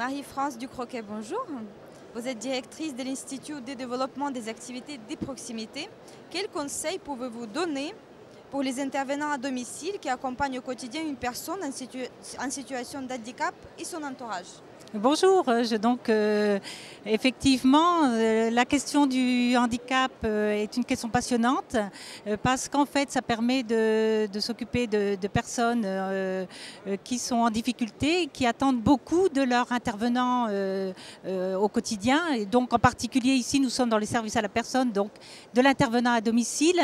Marie-France Ducroquet, bonjour. Vous êtes directrice de l'Institut de développement des activités de proximité. Quels conseils pouvez-vous donner pour les intervenants à domicile qui accompagnent au quotidien une personne en situation de handicap et son entourage? Bonjour, effectivement, la question du handicap est une question passionnante parce qu'en fait, ça permet de s'occuper de personnes qui sont en difficulté et qui attendent beaucoup de leurs intervenants au quotidien. Et donc, en particulier ici, nous sommes dans les services à la personne, donc de l'intervenant à domicile.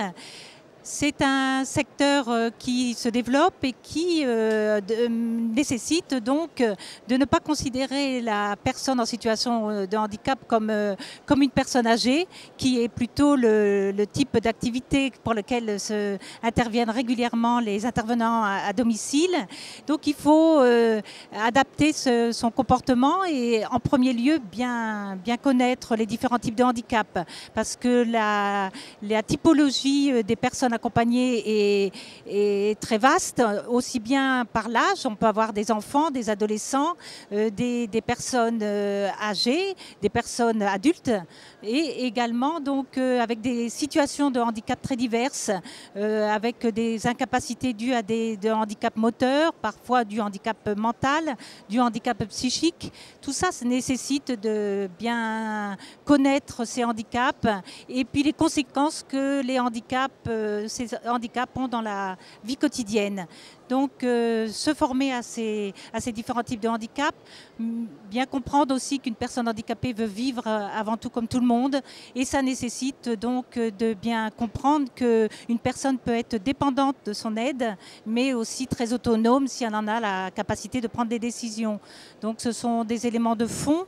C'est un secteur qui se développe et qui nécessite donc de ne pas considérer la personne en situation de handicap comme une personne âgée, qui est plutôt le type d'activité pour lequel interviennent régulièrement les intervenants à domicile. Donc il faut adapter son comportement et en premier lieu bien connaître les différents types de handicap, parce que la typologie des personnes accompagnées est très vaste, aussi bien par l'âge, on peut avoir des enfants, des adolescents, des personnes âgées, des personnes adultes, et également donc avec des situations de handicap très diverses, avec des incapacités dues à de handicap moteur, parfois du handicap mental, du handicap psychique. Tout ça nécessite de bien connaître ces handicaps et puis les conséquences que ces handicaps ont dans la vie quotidienne. Donc se former à ces différents types de handicaps, bien comprendre aussi qu'une personne handicapée veut vivre avant tout comme tout le monde, et ça nécessite donc de bien comprendre qu'une personne peut être dépendante de son aide, mais aussi très autonome si elle en a la capacité de prendre des décisions. Donc ce sont des éléments de fond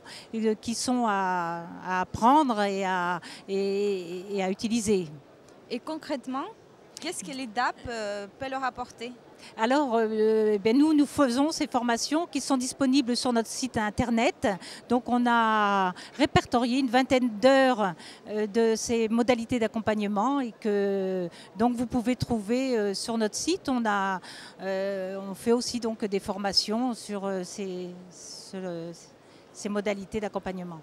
qui sont à apprendre et à utiliser. Et concrètement, qu'est-ce que l'EDAP peut leur apporter? Alors, nous faisons ces formations qui sont disponibles sur notre site internet. Donc, on a répertorié une vingtaine d'heures de ces modalités d'accompagnement et que donc vous pouvez trouver sur notre site. On fait aussi donc des formations sur ces modalités d'accompagnement.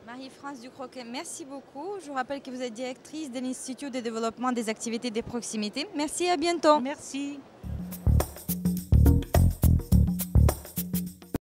Marie-France Ducroquet, merci beaucoup. Je vous rappelle que vous êtes directrice de l'Institut de développement des activités de proximité. Merci et à bientôt. Merci.